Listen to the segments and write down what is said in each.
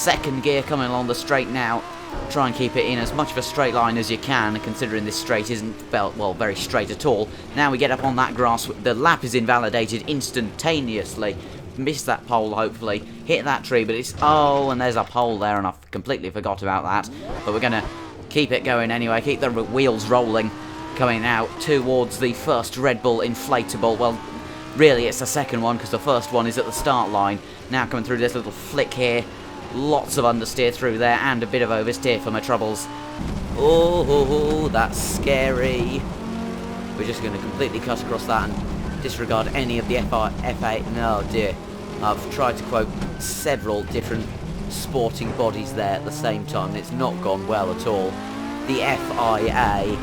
Second gear coming along the straight now. Try and keep it in as much of a straight line as you can, considering this straight isn't, well, very straight at all. Now we get up on that grass. The lap is invalidated instantaneously. Missed that pole, hopefully. Hit that tree, but it's... Oh, and there's a pole there, and I completely forgot about that. But we're going to keep it going anyway. Keep the wheels rolling. Coming out towards the first Red Bull inflatable. Well, really, it's the second one, because the first one is at the start line. Now coming through this little flick here. Lots of understeer through there, and a bit of oversteer for my troubles. Oh, that's scary. We're just going to completely cut across that and disregard any of the FA. No, dear. I've tried to quote several different sporting bodies there at the same time, and it's not gone well at all. The FIA,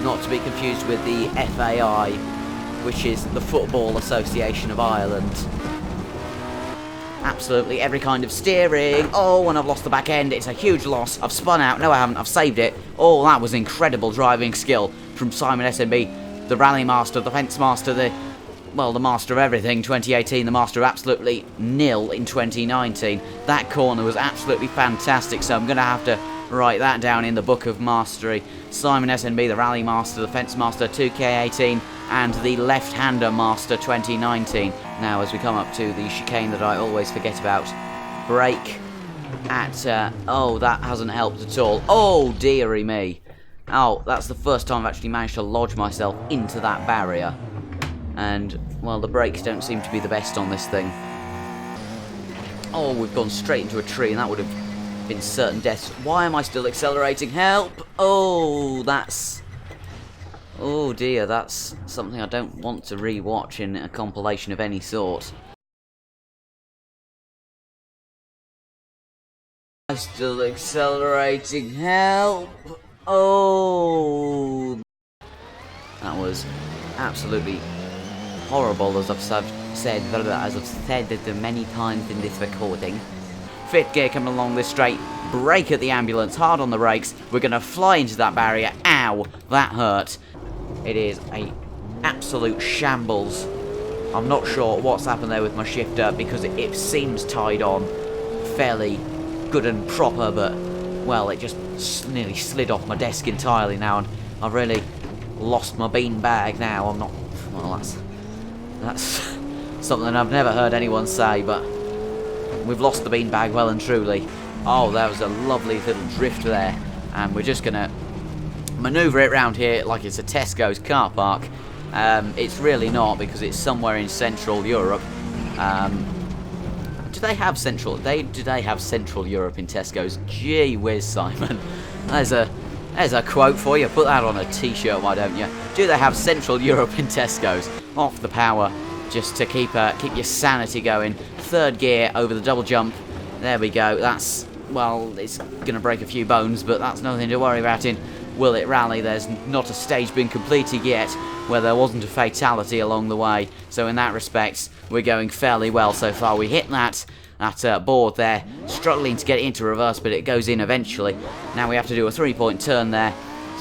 not to be confused with the FAI, which is the Football Association of Ireland. Absolutely every kind of steering. Oh, and I've lost the back end. It's a huge loss. I've spun out. No, I haven't. I've saved it. Oh, that was incredible driving skill from Simon SNB, the rally master, the fence master, the master of everything. 2018, the master of absolutely nil in 2019. That corner was absolutely fantastic, so I'm going to have to write that down in the book of mastery. Simon SNB, the rally master, the fence master 2K18, and the left-hander master 2019. Now, as we come up to the chicane that I always forget about, brake at... oh, that hasn't helped at all. Oh, dearie me. Oh, that's the first time I've actually managed to lodge myself into that barrier. And, well, the brakes don't seem to be the best on this thing. Oh, we've gone straight into a tree, and that would have been certain death. Why am I still accelerating? Help! Oh, that's... Oh dear, that's something I don't want to re-watch in a compilation of any sort. I'm still accelerating. Help! Oh! That was absolutely horrible, as I've said many times in this recording. Fifth gear coming along this straight. Brake at the ambulance, hard on the brakes. We're going to fly into that barrier. Ow! That hurt. It is a absolute shambles. I'm not sure what's happened there with my shifter, because it seems tied on fairly good and proper, but, well, it just nearly slid off my desk entirely now, and I've really lost my bean bag now. I'm not... Well, that's something I've never heard anyone say, but we've lost the bean bag well and truly. Oh, that was a lovely little drift there, and we're just going to manoeuvre it round here like it's a Tesco's car park. It's really not, because it's somewhere in Central Europe. Do they have Central Europe in Tesco's? Gee whiz, Simon. There's a quote for you. Put that on a t-shirt, why don't you? Do they have Central Europe in Tesco's? Off the power, just to keep your sanity going. Third gear over the double jump. There we go. That's, well, it's going to break a few bones, but that's nothing to worry about in Will It Rally. There's not a stage been completed yet where there wasn't a fatality along the way. So in that respect, we're going fairly well so far. We hit that board there, struggling to get it into reverse, but it goes in eventually. Now we have to do a 3-point turn there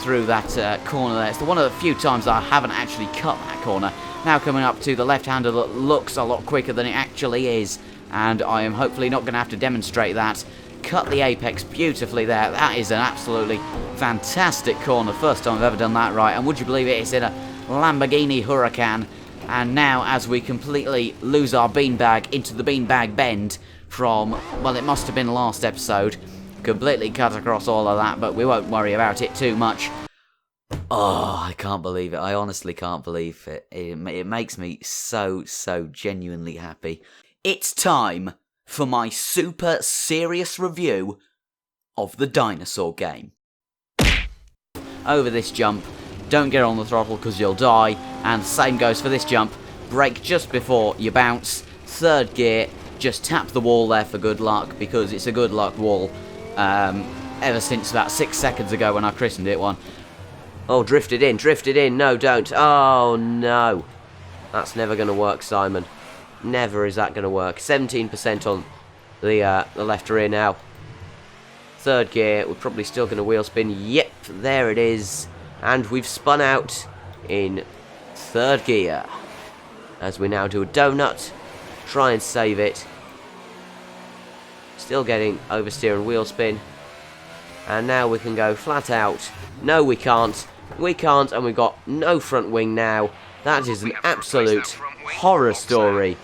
through that corner there. It's one of the few times that I haven't actually cut that corner. Now coming up to the left-hander that looks a lot quicker than it actually is, and I am hopefully not going to have to demonstrate that. Cut the apex beautifully there. That is an absolutely fantastic corner. First time I've ever done that right, and would you believe it, it's in a Lamborghini Huracan. And now, as we completely lose our beanbag into the beanbag bend from, well, it must have been last episode, completely cut across all of that, but we won't worry about it too much. Oh, I can't believe it. I honestly can't believe it. It makes me so genuinely happy. It's time for my super serious review of the dinosaur game. Over this jump, don't get on the throttle because you'll die, and the same goes for this jump. Brake just before you bounce. Third gear, just tap the wall there for good luck, because it's a good luck wall. Ever since about 6 seconds ago when I christened it one. Oh, drifted in, no don't. Oh no. That's never going to work, Simon. Never is that going to work. 17% on the left rear now. Third gear, we're probably still going to wheel spin. Yep, there it is. And we've spun out in third gear. As we now do a donut. Try and save it. Still getting oversteer and wheel spin. And now we can go flat out. No, we can't. We can't, and we've got no front wing now. That is an absolute horror story.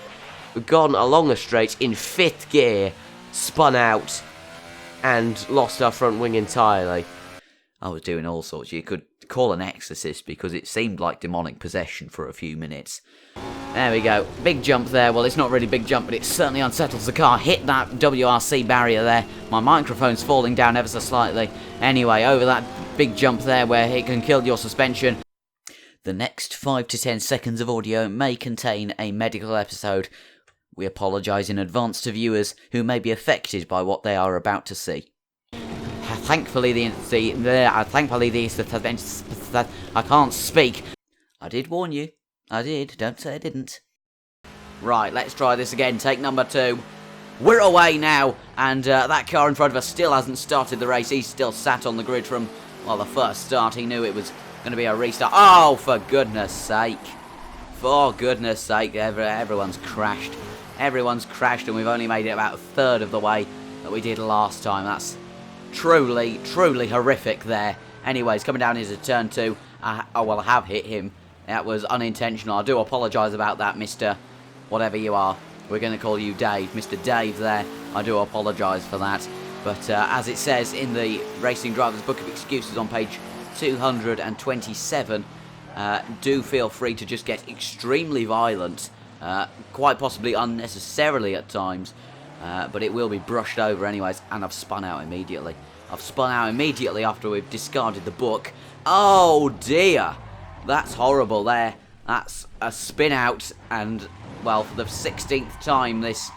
We've gone along a straight in 5th gear, spun out, and lost our front wing entirely. I was doing all sorts. You could call an exorcist because it seemed like demonic possession for a few minutes. There we go. Big jump there. Well, it's not really a big jump, but it certainly unsettles the car. Hit that WRC barrier there. My microphone's falling down ever so slightly. Anyway, over that big jump there where it can kill your suspension. The next 5 to 10 seconds of audio may contain a medical episode. We apologise in advance to viewers who may be affected by what they are about to see. Thankfully, I can't speak. I did warn you. I did. Don't say I didn't. Right, let's try this again. Take number 2. We're away now, and that car in front of us still hasn't started the race. He's still sat on the grid from, well, the first start. He knew it was going to be a restart. Oh, for goodness sake. For goodness sake, everyone's crashed. Everyone's crashed, and we've only made it about a third of the way that we did last time. That's truly, truly horrific there. Anyways, coming down into turn 2. Oh, well, I have hit him. That was unintentional. I do apologise about that, Mr. Whatever you are. We're going to call you Dave. Mr. Dave there. I do apologise for that. But as it says in the Racing Drivers Book of Excuses on page 227, do feel free to just get extremely violent, quite possibly unnecessarily at times, but it will be brushed over anyways, and I've spun out immediately. I've spun out immediately after we've discarded the book. Oh dear! That's horrible there. That's a spin out, and, well, for the 16th time this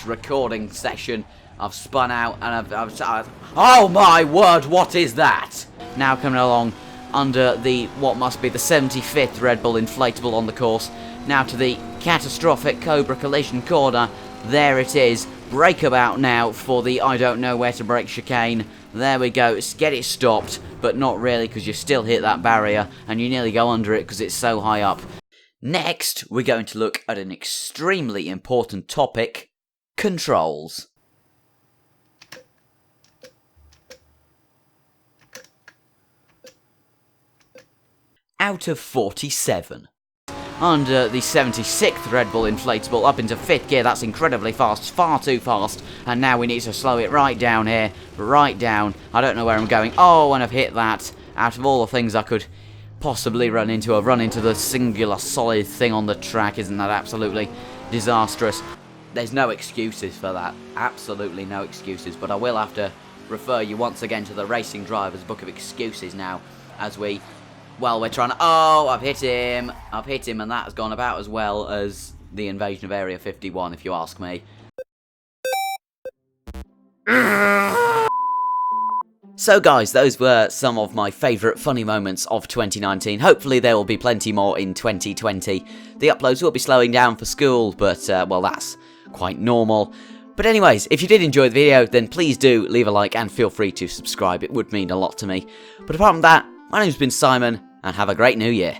recording session, I've spun out, and I've oh my word, what is that? Now coming along under the, what must be the 75th Red Bull inflatable on the course, now to the catastrophic Cobra collision corner. There it is. Brake about now for the I don't know where to brake chicane. There we go. Get it stopped, but not really, because you still hit that barrier and you nearly go under it because it's so high up. Next, we're going to look at an extremely important topic: controls. Out of 47. Under the 76th Red Bull inflatable, up into 5th gear. That's incredibly fast, far too fast, and now we need to slow it right down here, right down. I don't know where I'm going. Oh, and I've hit that. Out of all the things I could possibly run into, I've run into the singular solid thing on the track. Isn't that absolutely disastrous? There's no excuses for that, absolutely no excuses, but I will have to refer you once again to the Racing Drivers Book of Excuses now, as we're trying to... Oh, I've hit him, and that has gone about as well as the invasion of Area 51, if you ask me. So guys, those were some of my favourite funny moments of 2019. Hopefully there will be plenty more in 2020. The uploads will be slowing down for school, but, well, that's quite normal. But anyways, if you did enjoy the video, then please do leave a like and feel free to subscribe. It would mean a lot to me. But apart from that, my name's been Simon, and have a great new year.